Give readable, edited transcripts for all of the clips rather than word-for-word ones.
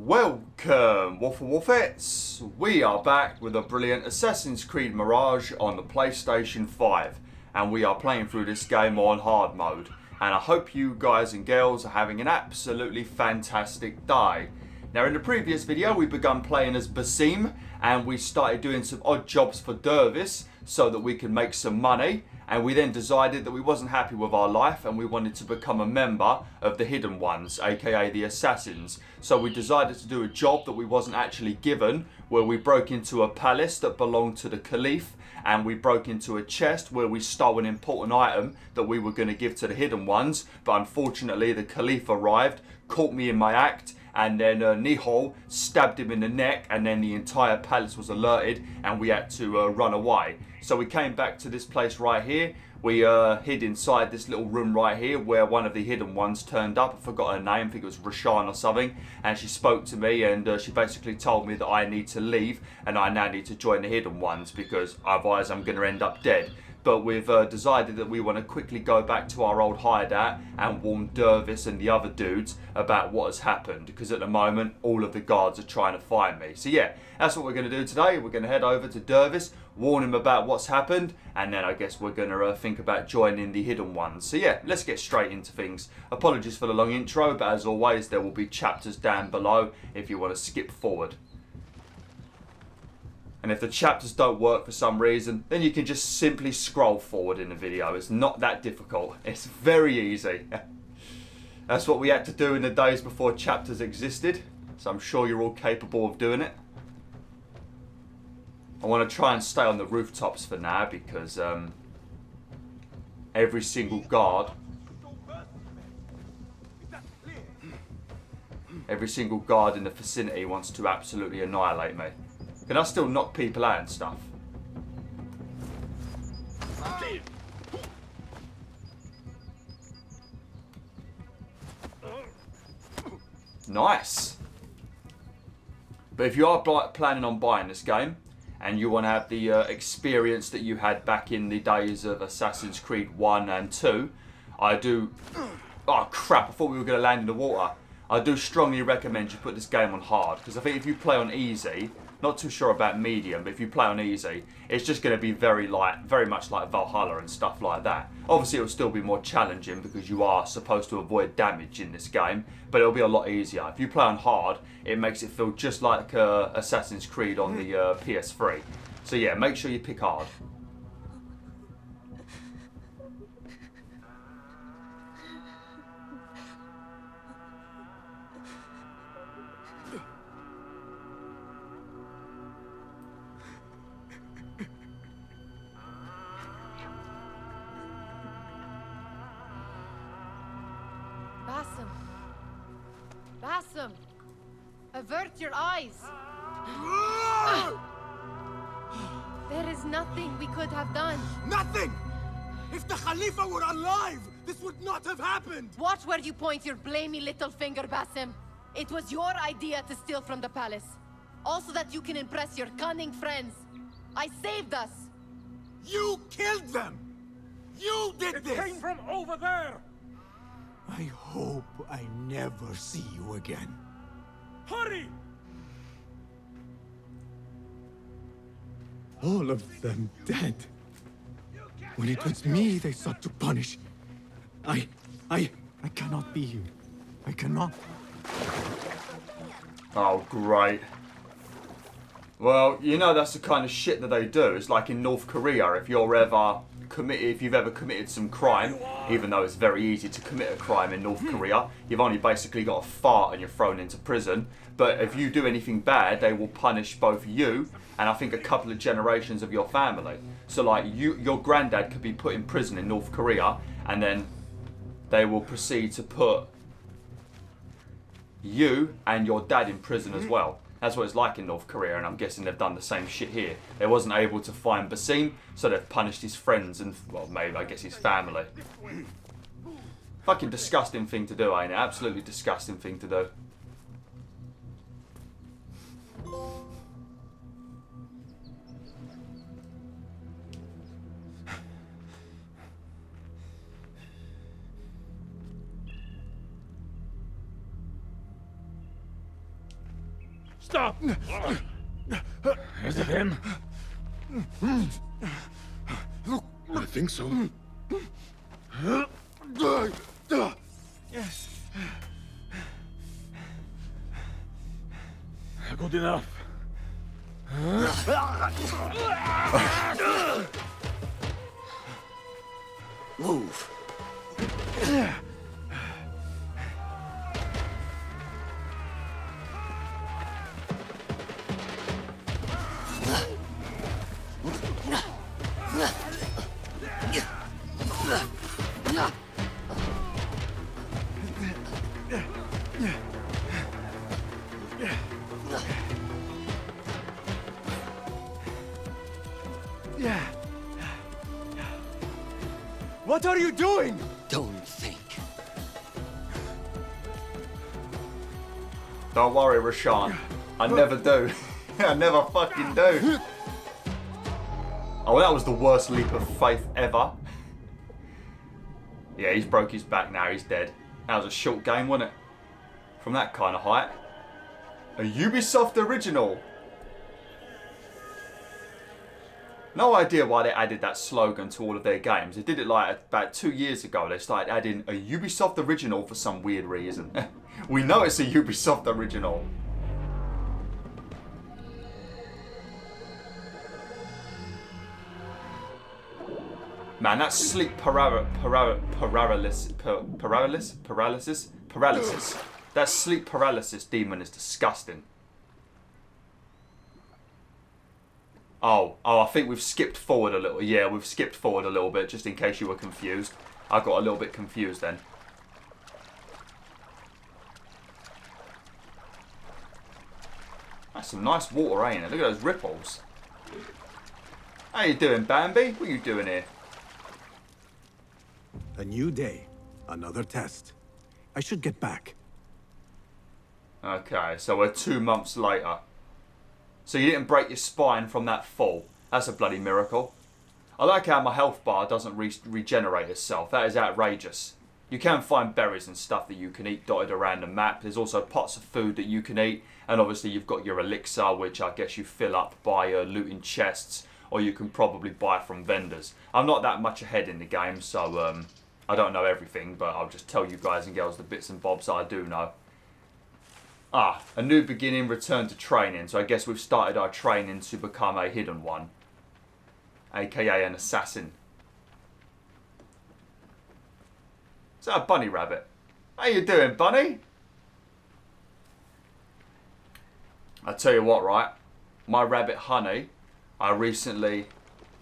Welcome, WolfTheWolfettes! We are back with a brilliant Assassin's Creed Mirage on the PlayStation 5, and we are playing through this game on hard mode. And I hope you guys and girls are having an absolutely fantastic day. Now, in the previous video, we begun playing as Basim, and we started doing some odd jobs for Dervis so that we could make some money. And we then decided that we wasn't happy with our life and we wanted to become a member of the Hidden Ones, aka the Assassins. So we decided to do a job that we wasn't actually given, where we broke into a palace that belonged to the Caliph, and we broke into a chest where we stole an important item that we were going to give to the Hidden Ones. But unfortunately the Caliph arrived, caught me in my act, and then Nihol stabbed him in the neck, and then the entire palace was alerted and we had to run away. So we came back to this place right here. We hid inside this little room right here where one of the Hidden Ones turned up. I forgot her name, I think it was Roshan or something. And she spoke to me and she basically told me that I need to leave and I now need to join the Hidden Ones because otherwise I'm going to end up dead. But we've decided that we want to quickly go back to our old hideout and warn Dervis and the other dudes about what has happened. Because at the moment, all of the guards are trying to find me. So yeah, that's what we're going to do today. We're going to head over to Dervis, warn him about what's happened, and then I guess we're going to think about joining the Hidden Ones. So yeah, let's get straight into things. Apologies for the long intro, but as always, there will be chapters down below if you want to skip forward. And if the chapters don't work for some reason, then you can just simply scroll forward in the video. It's not that difficult. It's very easy. That's what we had to do in the days before chapters existed. So I'm sure you're all capable of doing it. I want to try and stay on the rooftops for now because every single guard in the vicinity wants to absolutely annihilate me. Can I still knock people out and stuff? Nice. But if you are planning on buying this game and you want to have the experience that you had back in the days of Assassin's Creed 1 and 2, I do... Oh crap, I thought we were going to land in the water. I do strongly recommend you put this game on hard, because I think if you play on easy, not too sure about medium, but if you play on easy, it's just going to be very much like Valhalla and stuff like that. Obviously it will still be more challenging because you are supposed to avoid damage in this game, but it'll be a lot easier. If you play on hard, it makes it feel just like Assassin's Creed on the PS3. So yeah, make sure you pick hard. Basim! Avert your eyes! There is nothing we could have done. Nothing! If the Khalifa were alive, this would not have happened! Watch where you point your blamey little finger, Basim. It was your idea to steal from the palace. Also that you can impress your cunning friends. I saved us! You killed them! You did this! It came from over there! I hope I never see you again. Hurry! All of them dead. When it was me they sought to punish. I cannot be you. I cannot. Oh, great. Well, you know that's the kind of shit that they do. It's like in North Korea, if you've ever committed some crime, even though it's very easy to commit a crime in North Korea, you've only basically got a fart and you're thrown into prison. But if you do anything bad, they will punish both you and I think a couple of generations of your family. So like your granddad could be put in prison in North Korea, and then they will proceed to put you and your dad in prison as well. That's what it's like in North Korea, and I'm guessing they've done the same shit here. They wasn't able to find Basim, so they've punished his friends and, well, maybe, I guess, his family. Fucking disgusting thing to do, ain't it? Absolutely disgusting thing to do. Stop! Is it him? I think so. Good enough. Move. What are you doing? Don't think. Don't worry, Roshan. I never do. I never fucking do. Oh, that was the worst leap of faith ever. Yeah, he's broke his back now. He's dead. That was a short game, wasn't it? From that kind of height. A Ubisoft original. No idea why they added that slogan to all of their games. They did it like about 2 years ago. They started adding a Ubisoft original for some weird reason. We know it's a Ubisoft original. Man, that sleep paralysis. That sleep paralysis demon is disgusting. Oh, I think we've skipped forward a little. Yeah, we've skipped forward a little bit, just in case you were confused. I got a little bit confused then. That's some nice water, ain't it? Look at those ripples. How you doing, Bambi? What are you doing here? A new day. Another test. I should get back. Okay, so we're 2 months later. So you didn't break your spine from that fall. That's a bloody miracle. I like how my health bar doesn't regenerate itself. That is outrageous. You can find berries and stuff that you can eat dotted around the map. There's also pots of food that you can eat. And obviously you've got your elixir, which I guess you fill up by looting chests. Or you can probably buy from vendors. I'm not that much ahead in the game, so I don't know everything. But I'll just tell you guys and girls the bits and bobs I do know. Ah, a new beginning, return to training. So I guess we've started our training to become a hidden one. AKA an assassin. Is that a bunny rabbit? How you doing, bunny? I tell you what, right? My rabbit Honey, I recently...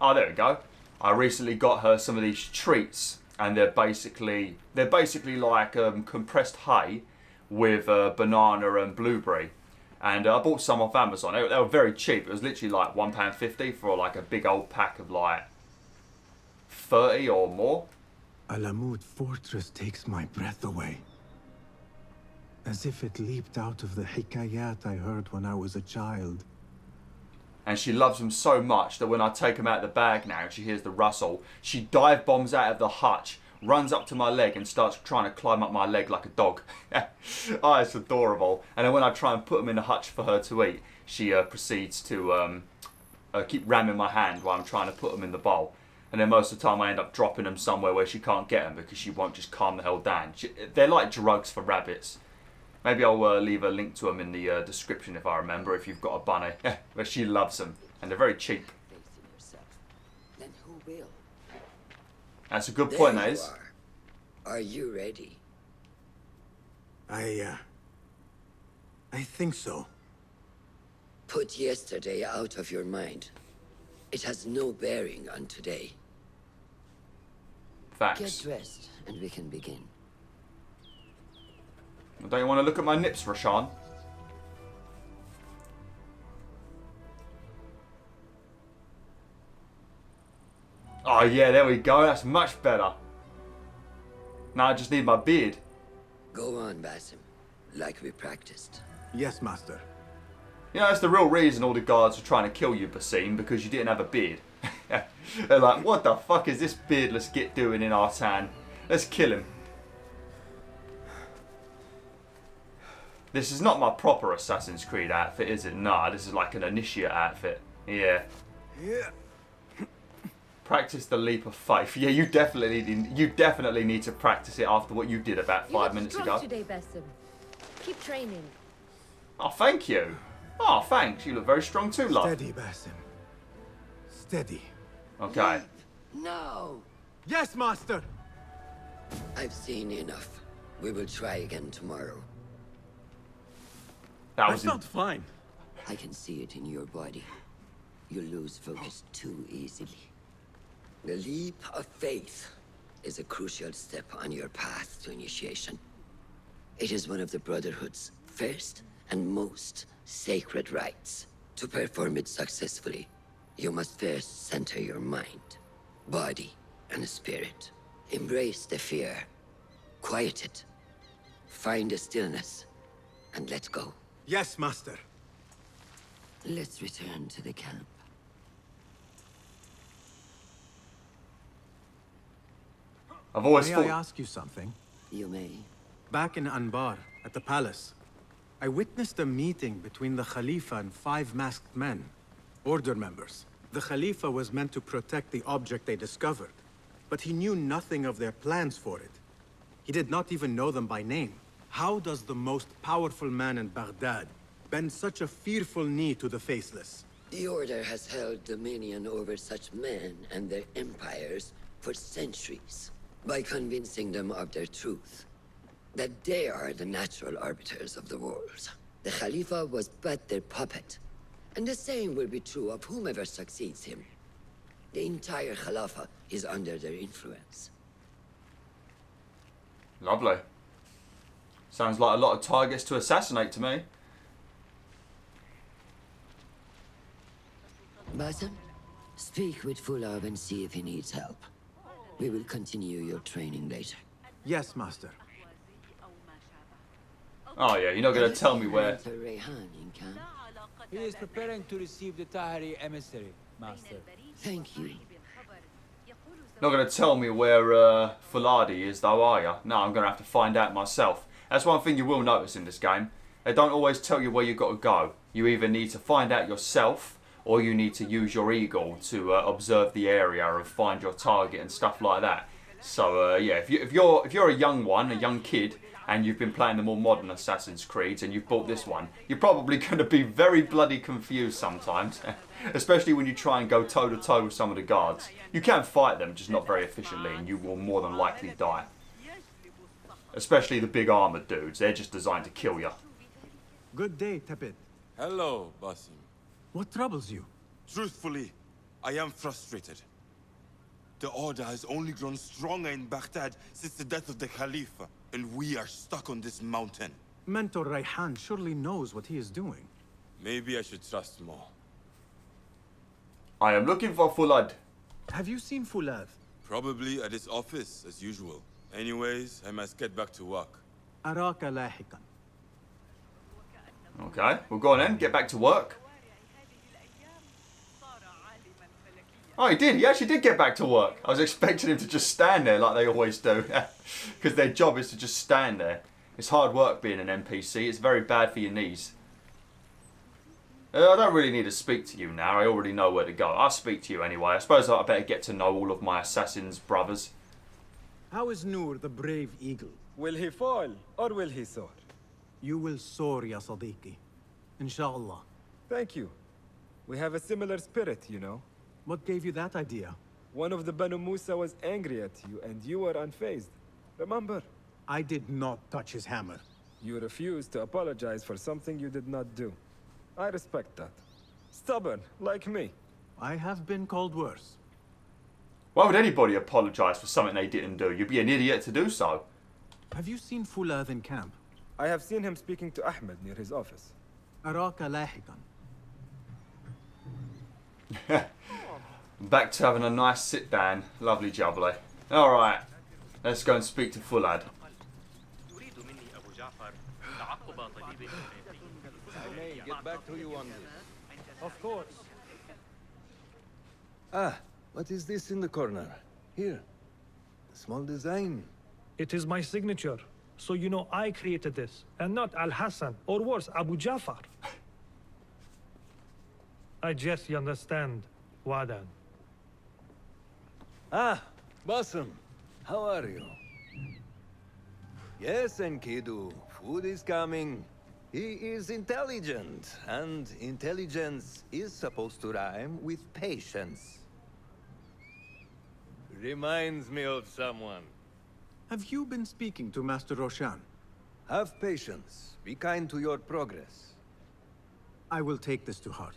Oh, there we go. I recently got her some of these treats. And they're basically like compressed hay with banana and blueberry. And I bought some off Amazon. They were very cheap. It was literally like £1.50 for like a big old pack of like 30 or more. Alamut Fortress takes my breath away. As if it leaped out of the hikayat I heard when I was a child. And she loves them so much that when I take them out of the bag now and she hears the rustle, she dive bombs out of the hutch, runs up to my leg and starts trying to climb up my leg like a dog. Oh, it's adorable. And then when I try and put them in the hutch for her to eat, she proceeds to keep ramming my hand while I'm trying to put them in the bowl. And then most of the time I end up dropping them somewhere where she can't get them because she won't just calm the hell down. They're like drugs for rabbits. Maybe I'll leave a link to them in the description if I remember, if you've got a bunny. But she loves them. And they're very cheap. Then who will? That's a good point, that There is. you are you ready? I think so. Put yesterday out of your mind. It has no bearing on today. Get Facts. dressed and we can begin. Don't you want to look at my nips, Roshan? Oh yeah, there we go. That's much better. Now I just need my beard. Go on, Basim. Like we practiced. Yes, master. You know, that's the real reason all the guards were trying to kill you, Basim, because you didn't have a beard. They're like, what the fuck is this beardless git doing in our town? Let's kill him. This is not my proper Assassin's Creed outfit, is it? Nah, this is like an initiate outfit. Yeah. Practice the leap of faith. Yeah, you definitely need to practice it after what you did about 5 minutes ago. Today, Basim. Keep training. Oh, thank you. Oh, thanks. You look very strong too, love. Steady, Basim. Steady. Okay. No! Yes, master! I've seen enough. We will try again tomorrow. That I was felt fine. I can see it in your body. You lose focus too easily. The leap of faith is a crucial step on your path to initiation. It is one of the Brotherhood's first and most sacred rites. To perform it successfully, you must first center your mind, body, and spirit. Embrace the fear. Quiet it. Find a stillness, and let go. Yes, master. Let's return to the camp. I've always May thought. I ask you something? You may. Back in Anbar, at the palace, I witnessed a meeting between the Khalifa and 5 masked men, order members. The Khalifa was meant to protect the object they discovered, but he knew nothing of their plans for it. He did not even know them by name. How does the most powerful man in Baghdad bend such a fearful knee to the faceless? The Order has held dominion over such men and their empires for centuries, by convincing them of their truth, that they are the natural arbiters of the world. The Khalifa was but their puppet, and the same will be true of whomever succeeds him. The entire Khalifa is under their influence. Lovely. Sounds like a lot of targets to assassinate to me. Basim, speak with Fulab and see if he needs help. We will continue your training later. Yes, master. Oh yeah, you're not going to tell me where. Enter Rayhan in camp. He is preparing to receive the Tahiri emissary, master. Thank you. Not going to tell me where Fuladi is, though, are you? No, I'm going to have to find out myself. That's one thing you will notice in this game. They don't always tell you where you've got to go. You either need to find out yourself, or you need to use your eagle to observe the area and find your target and stuff like that. So yeah, if you're a young one, a young kid, and you've been playing the more modern Assassin's Creeds and you've bought this one, you're probably going to be very bloody confused sometimes, especially when you try and go toe to toe with some of the guards. You can fight them, just not very efficiently, and you will more than likely die. Especially the big armored dudes, they're just designed to kill you. Good day, Tepid. Hello, Basim. What troubles you? Truthfully, I am frustrated. The Order has only grown stronger in Baghdad since the death of the Khalifa, and we are stuck on this mountain. Mentor Rayhan surely knows what he is doing. Maybe I should trust more. I am looking for Fulad. Have you seen Fulad? Probably at his office, as usual. Anyways, I must get back to work. أراك لاحقا. Okay, well go on then, get back to work. Oh, he did. He actually did get back to work. I was expecting him to just stand there like they always do. Because their job is to just stand there. It's hard work being an NPC. It's very bad for your knees. I don't really need to speak to you now. I already know where to go. I'll speak to you anyway. I suppose I better get to know all of my assassins' brothers. How is Noor, the brave eagle? Will he fall, or will he soar? You will soar, ya Sadiqi. Inshallah. Thank you. We have a similar spirit, you know. What gave you that idea? One of the Banu Musa was angry at you, and you were unfazed. Remember? I did not touch his hammer. You refused to apologize for something you did not do. I respect that. Stubborn, like me. I have been called worse. Why would anybody apologise for something they didn't do? You'd be an idiot to do so. Have you seen Fulad in camp? I have seen him speaking to Ahmed near his office. أراك لاحقا. Back to having a nice sit down. Lovely jubbly. Alright, let's go and speak to Fulad. I may get back to you on this. Of course. Ah, what is this in the corner? Here. A small design. It is my signature. So you know I created this, and not Al-Hassan, or worse, Abu Jafar. I guess you understand, Wadan. Ah, Basim. How are you? Yes, Enkidu. Food is coming. He is intelligent, and intelligence is supposed to rhyme with patience. Reminds me of someone. Have you been speaking to Master Roshan? Have patience. Be kind to your progress. I will take this to heart.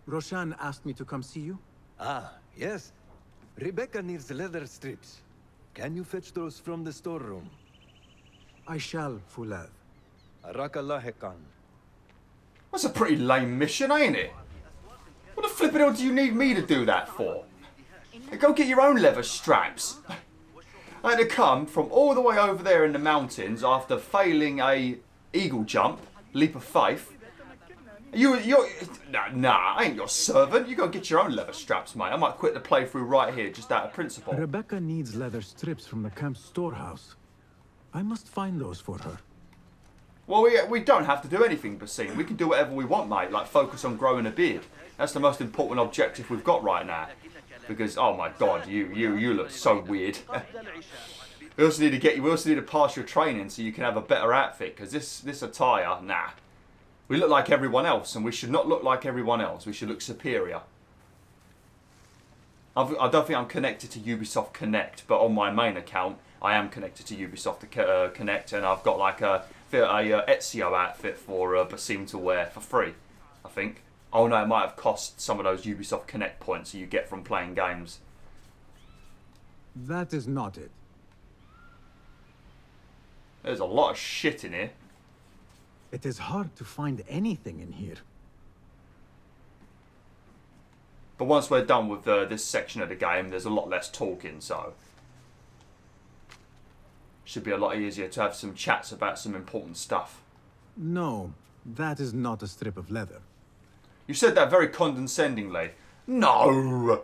Roshan asked me to come see you? Ah, yes. Rebecca needs leather strips. Can you fetch those from the storeroom? I shall, Fulad. Arakallah Khan. That's a pretty lame mission, ain't it? What the flippin' hell do you need me to do that for? Go get your own leather straps. I had to come from all the way over there in the mountains after failing a eagle jump, leap of faith. Nah, I ain't your servant. You go get your own leather straps, mate. I might quit the playthrough right here, just out of principle. Rebecca needs leather strips from the camp's storehouse. I must find those for her. Well, we don't have to do anything, Basim. We can do whatever we want, mate, like focus on growing a beard. That's the most important objective we've got right now. Because, oh my god, you look so weird. We also need to pass your training so you can have a better outfit, because this attire, nah. We look like everyone else, and we should not look like everyone else. We should look superior. I don't think I'm connected to Ubisoft Connect, but on my main account, I am connected to Ubisoft Connect, and I've got like a Ezio outfit for Basim to wear for free, I think. Oh no, it might have cost some of those Ubisoft Connect points that you get from playing games. That is not it. There's a lot of shit in here. It is hard to find anything in here. But once we're done with this section of the game, there's a lot less talking, so... should be a lot easier to have some chats about some important stuff. No, that is not a strip of leather. You said that very condescendingly. No!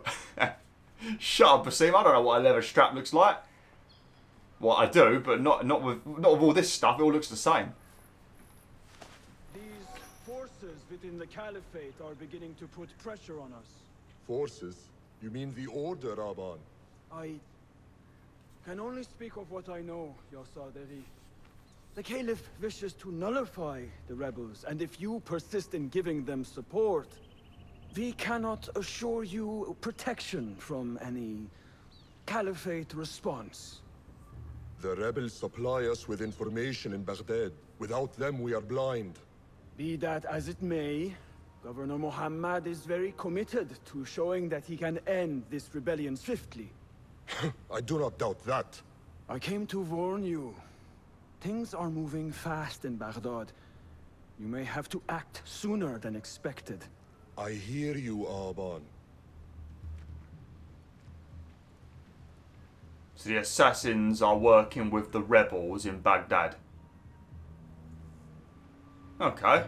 Shut up, Basim. I don't know what a leather strap looks like. Well, I do, but not with all this stuff. It all looks the same. These forces within the Caliphate are beginning to put pressure on us. Forces? You mean the Order, Aban? I can only speak of what I know, Ya Saderi. The Caliph wishes to nullify the rebels, and if you persist in giving them support, we cannot assure you protection from any Caliphate response. The rebels supply us with information in Baghdad. Without them, we are blind. Be that as it may, Governor Muhammad is very committed to showing that he can end this rebellion swiftly. I do not doubt that. I came to warn you. Things are moving fast in Baghdad. You may have to act sooner than expected. I hear you, Aban. So the assassins are working with the rebels in Baghdad. Okay.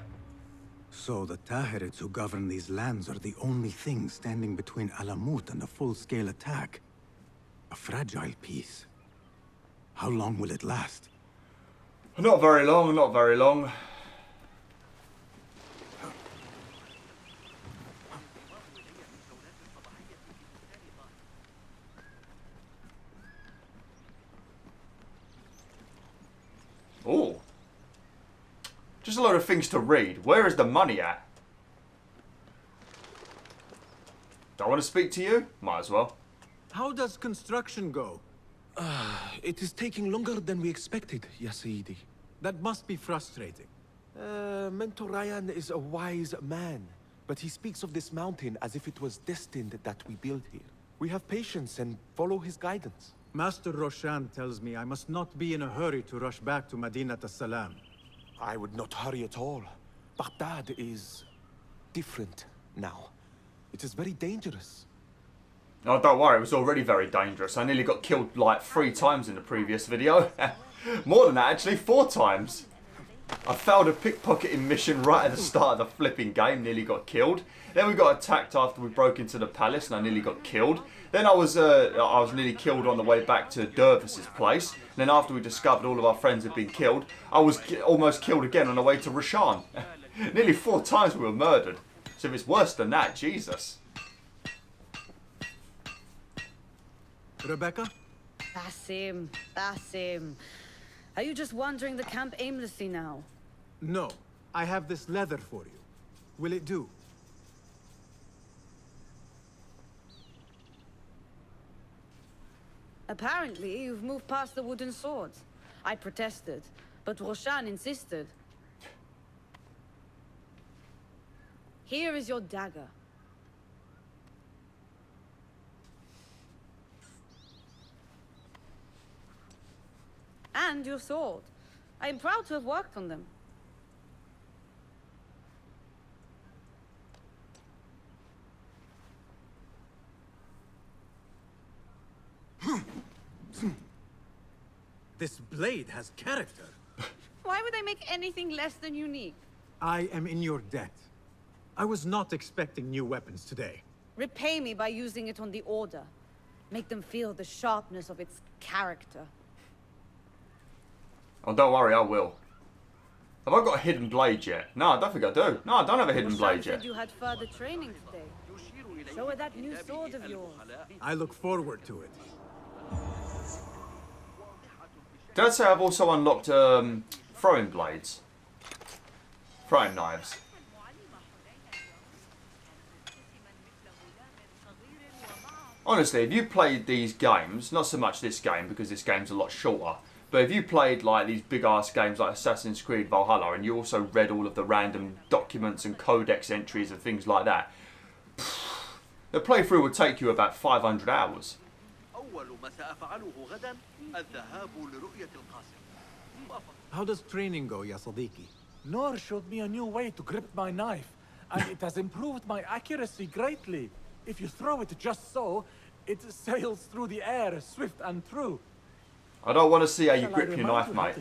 So the Tahirids who govern these lands are the only thing standing between Alamut and a full-scale attack. A fragile peace. How long will it last? Not very long, not very long. Oh. Just a load of things to read. Where is the money at? Do I want to speak to you? Might as well. How does construction go? It is taking longer than we expected, Ya Sayyidi. That must be frustrating. Mentor Ryan is a wise man, but he speaks of this mountain as if it was destined that we build here. We have patience and follow his guidance. Master Roshan tells me I must not be in a hurry to rush back to Madinat as-Salam. I would not hurry at all. Baghdad is different now. It is very dangerous. Oh, don't worry, it was already very dangerous. I nearly got killed like 3 times in the previous video. More than that, actually, 4 times. I failed a pickpocketing mission right at the start of the flipping game, nearly got killed. Then we got attacked after we broke into the palace and I nearly got killed. Then I was nearly killed on the way back to Dervis's place. then after we discovered all of our friends had been killed, I was almost killed again on the way to Roshan. Nearly 4 times we were murdered. So if it's worse than that, Jesus. Rebecca? Basim. Are you just wandering the camp aimlessly now? No. I have this leather for you. Will it do? Apparently, you've moved past the wooden swords. I protested, but Roshan insisted. Here is your dagger. And your sword. I am proud to have worked on them. This blade has character. Why would I make anything less than unique? I am in your debt. I was not expecting new weapons today. Repay me by using it on the Order. Make them feel the sharpness of its character. Oh, don't worry, I will. Have I got a hidden blade yet? No, I don't think I do. No, I don't have a hidden blade yet. Said you had further training today. Show her that new sword of yours. I look forward to it. Did I say I've also unlocked throwing blades? Throwing knives. Honestly, if you played these games, not so much this game because this game's a lot shorter, but if you played like these big ass games like Assassin's Creed Valhalla and you also read all of the random documents and codex entries and things like that, the playthrough would take you about 500 hours. How does training go, ya Sadiqi? Noor showed me a new way to grip my knife, and it has improved my accuracy greatly. If you throw it just so, it sails through the air, swift and true. I don't want to see how you grip your knife, mate.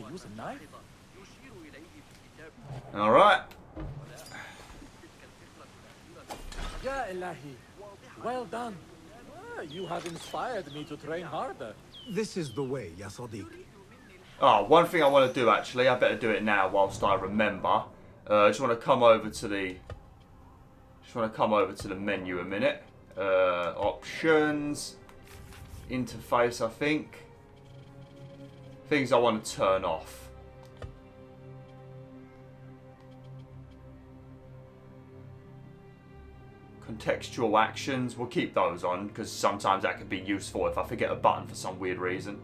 Alright. Ya Ilahi, well done. You have inspired me to train harder. This is the way, ya Sadiq. Oh, one thing I want to do actually, I better do it now whilst I remember. I just want to come over to the menu a minute. Options, interface, I think. Things I want to turn off. Contextual actions, we'll keep those on because sometimes that could be useful if I forget a button for some weird reason.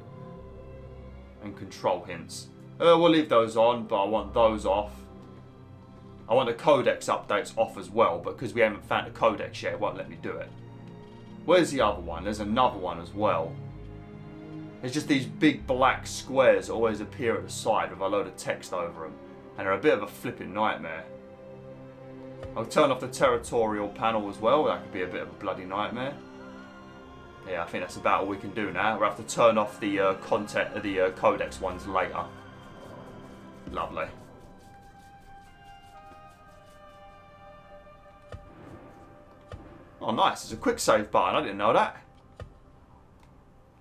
And control hints. We'll leave those on, but I want those off. I want the codex updates off as well, but because we haven't found the codex yet, it won't let me do it. Where's the other one? There's another one as well. It's just these big black squares that always appear at the side with a load of text over them. And they're a bit of a flipping nightmare. I'll turn off the territorial panel as well. That could be a bit of a bloody nightmare. Yeah, I think that's about all we can do now. We'll have to turn off the codex ones later. Lovely. Oh, nice. There's a quick save button. I didn't know that.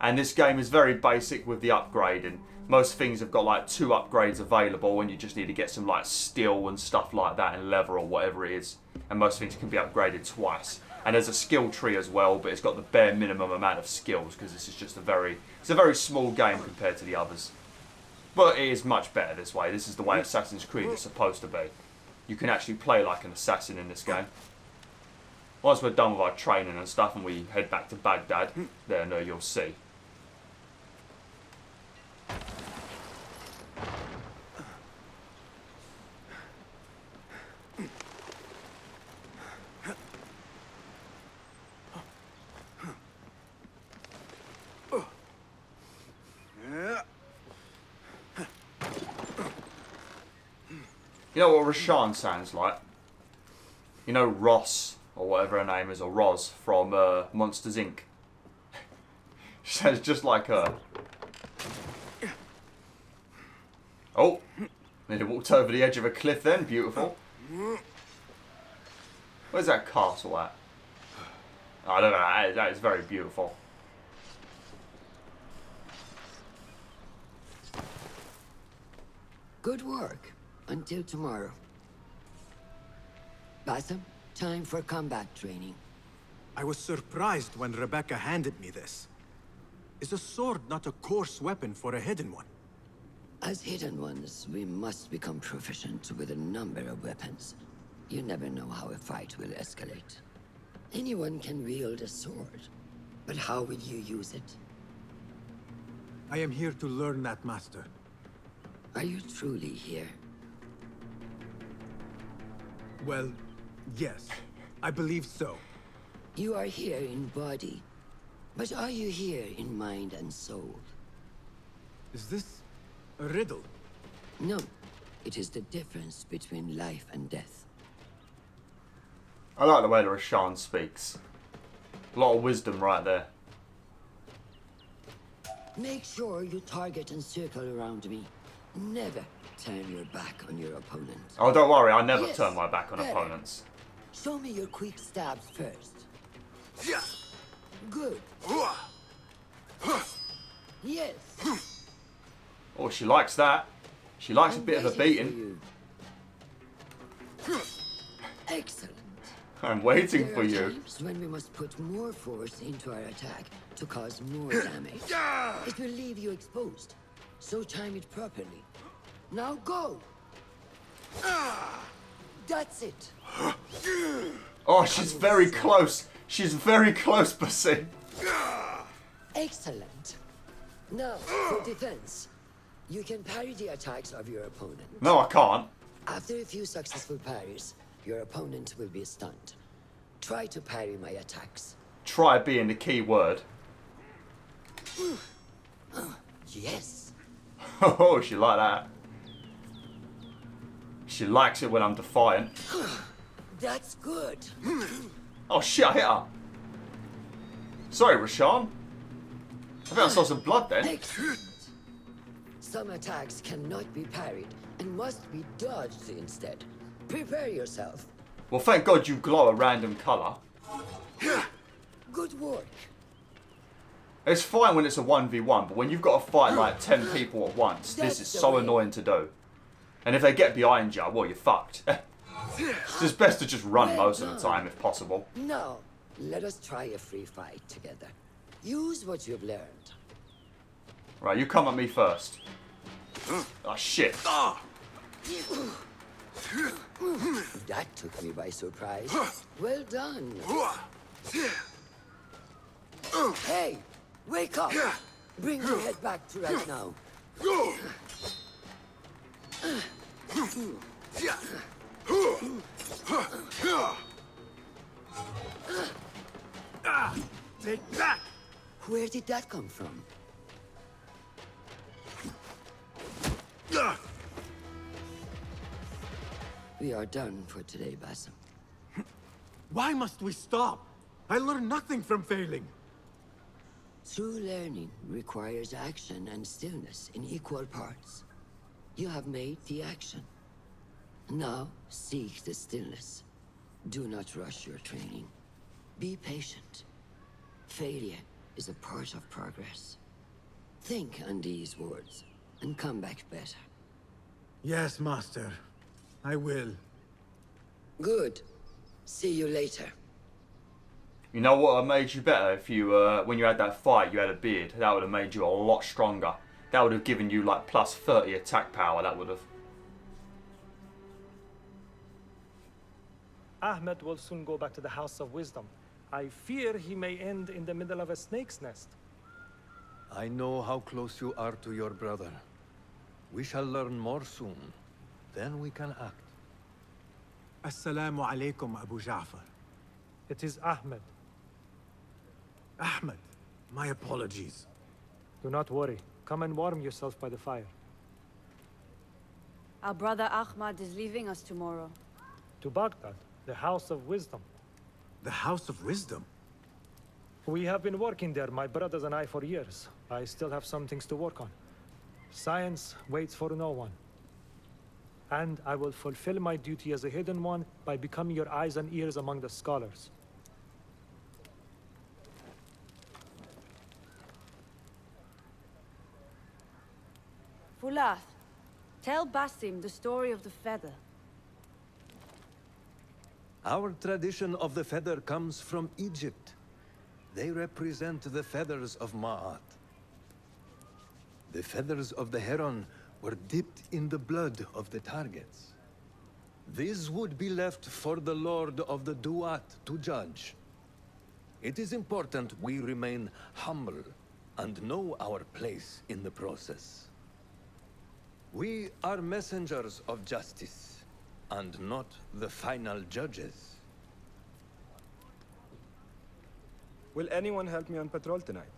And this game is very basic with the upgrading. Most things have got like 2 upgrades available and you just need to get some like steel and stuff like that and leather or whatever it is. And most things can be upgraded twice. And there's a skill tree as well, but it's got the bare minimum amount of skills because this is just it's a very small game compared to the others. But it is much better this way. This is the way Assassin's Creed is supposed to be. You can actually play like an assassin in this game. Once we're done with our training and stuff and we head back to Baghdad, then you'll see. You know what Roshan sounds like? You know Ross, or whatever her name is, or Roz, from Monsters Inc. She sounds just like her. Oh! Nearly walked over the edge of a cliff then, beautiful. Where's that castle at? Oh, look at that, that is very beautiful. Good work. Until tomorrow. Basim, time for combat training. I was surprised when Rebecca handed me this. Is a sword not a coarse weapon for a hidden one? As hidden ones, we must become proficient with a number of weapons. You never know how a fight will escalate. Anyone can wield a sword, but how will you use it? I am here to learn that, Master. Are you truly here? Well, yes. I believe so. You are here in body, but are you here in mind and soul? Is this a riddle? No. It is the difference between life and death. I like the way Roshan speaks. A lot of wisdom right there. Make sure you target and circle around me. Never turn your back on your opponent. Oh, don't worry, I never Yes, turn my back on better. opponents. Show me your quick stabs first. Good. Yes. Oh, she likes that. She likes a bit of a waiting beating. for you. Excellent. I'm waiting There for are you. times when we must put more force into our attack to cause more damage. It will leave you exposed, so time it properly. Now go! That's it! Oh, she's very close. She's very close, Basim. Excellent. Now, for defense, you can parry the attacks of your opponent. No, I can't. After a few successful parries, your opponent will be stunned. Try to parry my attacks. Try being the key word. Yes. Oh, she like that. She likes it when I'm defiant. That's good. Oh shit, I hit her. Sorry, Roshan. I think I saw some blood then. Excellent. Some attacks cannot be parried and must be dodged instead. Prepare yourself. Well, thank God you glow a random colour. Good work. It's fine when it's a 1v1, but when you've got to fight like 10 people at once, this is so annoying to do. And if they get behind you, well, you're fucked. It's just best to just run most of the time if possible. Now, let us try a free fight together. Use what you've learned. Right, you come at me first. Oh, shit. That took me by surprise. Well done. Hey, wake up. Bring your head back to right now. Take that! Where did that come from? We are done for today, Basim. Why must we stop? I learned nothing from failing. True learning requires action and stillness in equal parts. You have made the action. Now, seek the stillness. Do not rush your training. Be patient. Failure is a part of progress. Think on these words, and come back better. Yes, Master. I will. Good. See you later. You know what would have made you better if you, when you had that fight, you had a beard. That would have made you a lot stronger. That would have given you like plus 30 attack power, that would have. Ahmed will soon go back to the House of Wisdom. I fear he may end in the middle of a snake's nest. I know how close you are to your brother. We shall learn more soon. Then we can act. Assalamu alaikum, Abu Ja'far. It is Ahmed. Ahmed, my apologies. Do not worry. Come and warm yourself by the fire. Our brother Ahmad is leaving us tomorrow. To Baghdad, the House of Wisdom. The House of Wisdom? We have been working there, my brothers and I, for years. I still have some things to work on. Science waits for no one. And I will fulfill my duty as a hidden one by becoming your eyes and ears among the scholars. Fulath, Tell Basim the story of the feather. Our tradition of the feather comes from Egypt. They represent the feathers of Ma'at. The feathers of the heron were dipped in the blood of the targets. These would be left for the Lord of the Duat to judge. It is important we remain humble and know our place in the process. We are messengers of justice, and not the final judges. Will anyone help me on patrol tonight?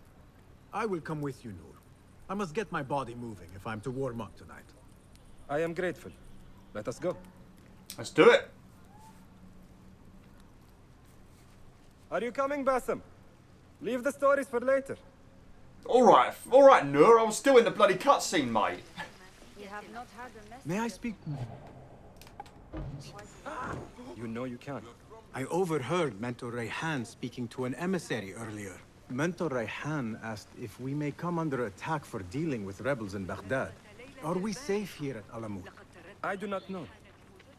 I will come with you, Noor. I must get my body moving if I'm to warm up tonight. I am grateful. Let us go. Let's do it. Are you coming, Basim? Leave the stories for later. All right, Noor. I was still in the bloody cutscene, mate. You have not had a message. May I speak? You know you can. I overheard Mentor Rayhan speaking to an emissary earlier. Mentor Rayhan asked if we may come under attack for dealing with rebels in Baghdad. Are we safe here at Alamut? I do not know,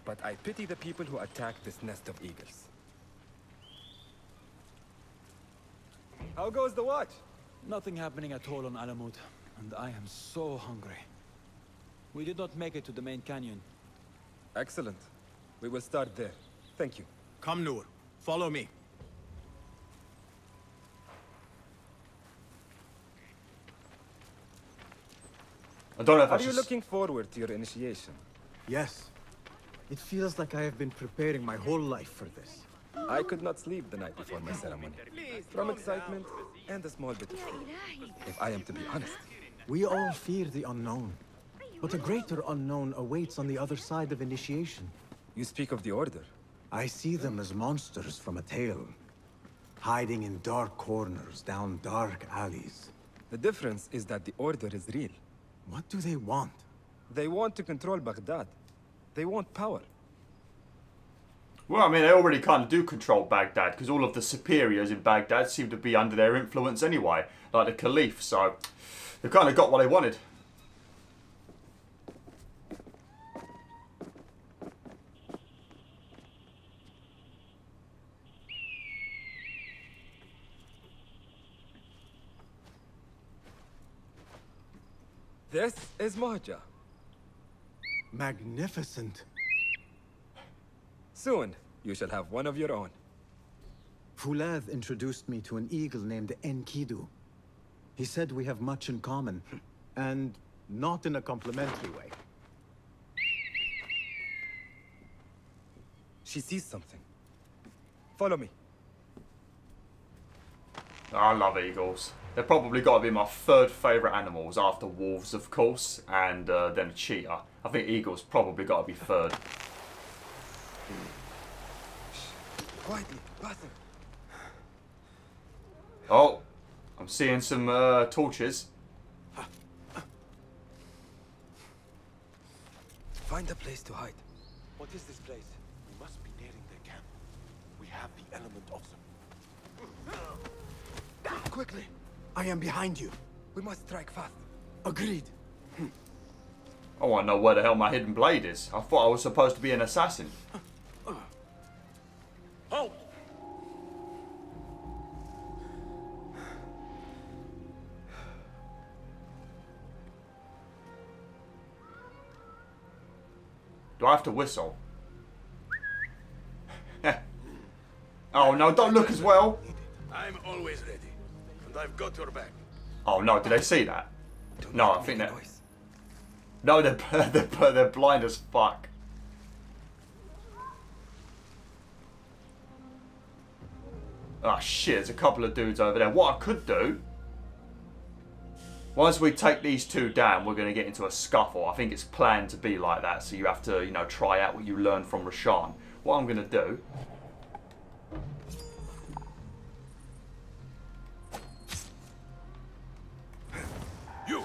but I pity the people who attack this nest of eagles. How goes the watch? Nothing happening at all on Alamut, and I am so hungry. We did not make it to the main canyon. Excellent. We will start there. Thank you. Come, Noor. Follow me. I don't know if Are you looking forward to your initiation? Yes. It feels like I have been preparing my whole life for this. I could not sleep the night before my ceremony. From excitement and a small bit of fear, if I am to be honest. We all fear the unknown. But a greater unknown awaits on the other side of initiation. You speak of the Order. I see them as monsters from a tale. Hiding in dark corners, down dark alleys. The difference is that the Order is real. What do they want? They want to control Baghdad. They want power. Well, I mean, they already kind of do control Baghdad, because all of the superiors in Baghdad seem to be under their influence anyway, like the Caliph, so they've kind of got what they wanted. This is Mohaja. Magnificent. Soon, you shall have one of your own. Fulad introduced me to an eagle named Enkidu. He said we have much in common, and not in a complimentary way. She sees something. Follow me. I love eagles. They've probably got to be my third favourite animals after wolves, of course, and then cheetah. I think eagles probably got to be third. Quietly, Basim. Oh, I'm seeing some torches. Find a place to hide. What is this place? We must be nearing their camp. We have the element of them. Quickly! I am behind you. We must strike fast. Agreed. I want to know where the hell my hidden blade is. I thought I was supposed to be an assassin. Halt! Do I have to whistle? Oh no, don't look as well. I'm always ready, and I've got your back. Oh no, did they see that? No, I think that... No, they're blind as fuck. Oh shit, there's a couple of dudes over there. What I could do... Once we take these two down, we're going to get into a scuffle. I think it's planned to be like that, so you have to, you know, try out what you learned from Roshan. What I'm going to do... You!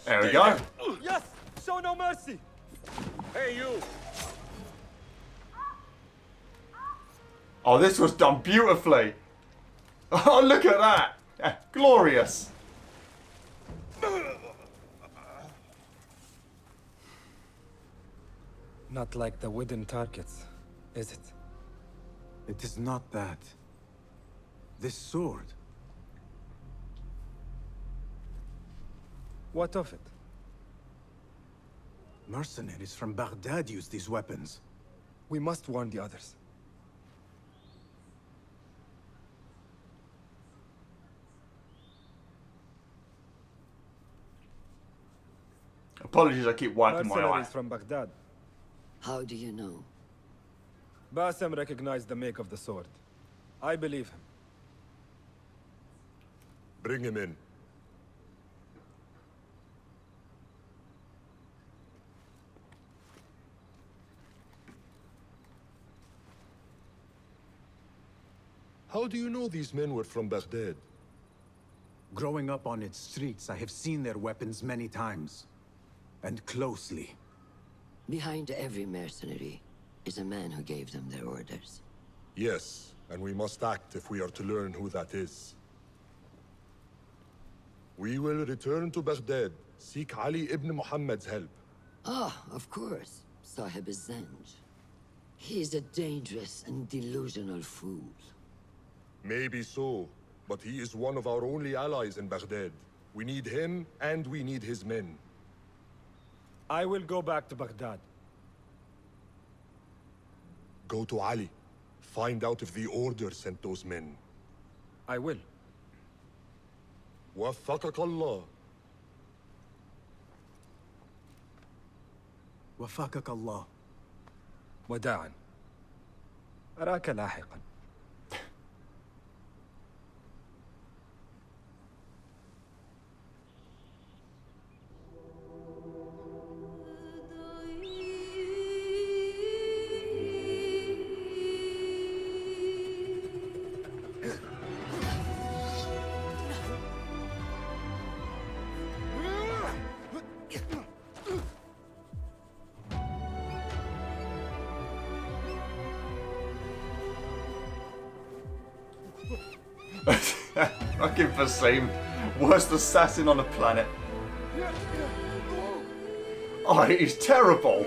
There we go. Yes! Show no mercy! Hey, you! Oh, this was done beautifully. Oh, look at that. Glorious. Not like the wooden targets, is it? It is not that. This sword. What of it? Mercenaries from Baghdad use these weapons. We must warn the others. Apologies, I keep wiping my eye. Mercenaries from Baghdad. How do you know? Basim recognized the make of the sword. I believe him. Bring him in. How do you know these men were from Baghdad? Growing up on its streets, I have seen their weapons many times. And closely. Behind every mercenary is a man who gave them their orders. Yes, and we must act if we are to learn who that is. We will return to Baghdad, seek Ali ibn Muhammad's help. Ah, of course. Sahib is Zanj. He is a dangerous and delusional fool. Maybe so, but he is one of our only allies in Baghdad. We need him, and we need his men. I will go back to Baghdad. Go to Ali. Find out if the Order sent those men. I will. وفقك الله. وفقك الله. وداعا. أراك لاحقا. Fucking Basim, worst assassin on the planet. Oh, he's terrible.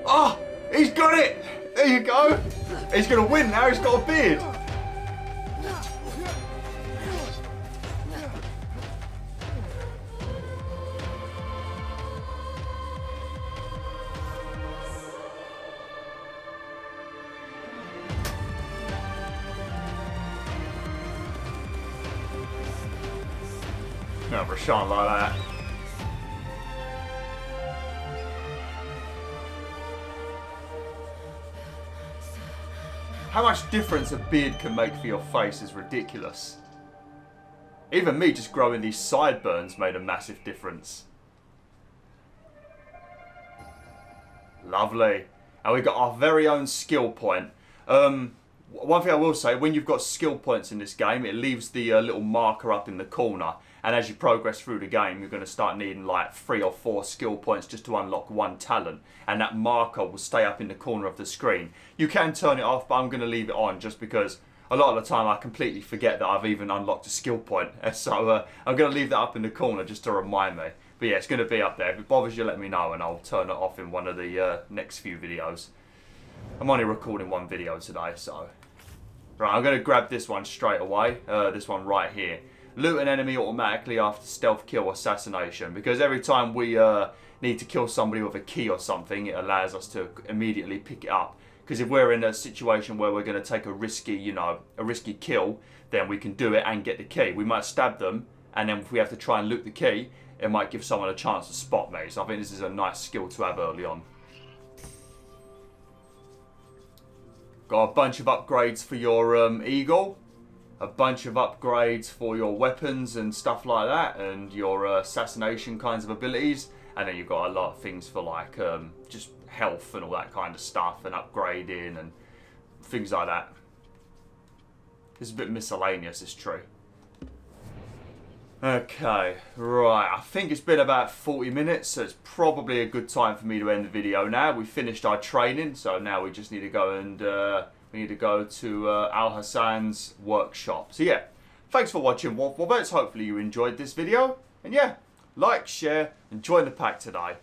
Oh, he's got it! There you go. He's gonna win now, he's got a beard. No, Roshan like that. How much difference a beard can make for your face is ridiculous. Even me just growing these sideburns made a massive difference. Lovely. And we got our very own skill point. One thing I will say, when you've got skill points in this game, it leaves the little marker up in the corner. And as you progress through the game, you're going to start needing like 3 or 4 skill points just to unlock one talent. And that marker will stay up in the corner of the screen. You can turn it off, but I'm going to leave it on just because a lot of the time I completely forget that I've even unlocked a skill point. So I'm going to leave that up in the corner just to remind me. But yeah, it's going to be up there. If it bothers you, let me know and I'll turn it off in one of the next few videos. I'm only recording one video today, so... Right, I'm going to grab this one straight away. This one right here. Loot an enemy automatically after stealth kill assassination. Because every time we need to kill somebody with a key or something, it allows us to immediately pick it up. Because if we're in a situation where we're going to take a risky, a risky kill, then we can do it and get the key. We might stab them, and then if we have to try and loot the key, it might give someone a chance to spot me. So I think this is a nice skill to have early on. Got a bunch of upgrades for your eagle. A bunch of upgrades for your weapons and stuff like that, and your assassination kinds of abilities. And then you've got a lot of things for like just health and all that kind of stuff and upgrading and things like that. It's a bit miscellaneous, it's true. Okay, right, I think it's been about 40 minutes, so it's probably a good time for me to end the video now. We finished our training, so now we just need to go and we need to go to Al Hassan's workshop. So yeah, thanks for watching BwolfTheWolf. Hopefully you enjoyed this video, and yeah, like, share, and join the pack today.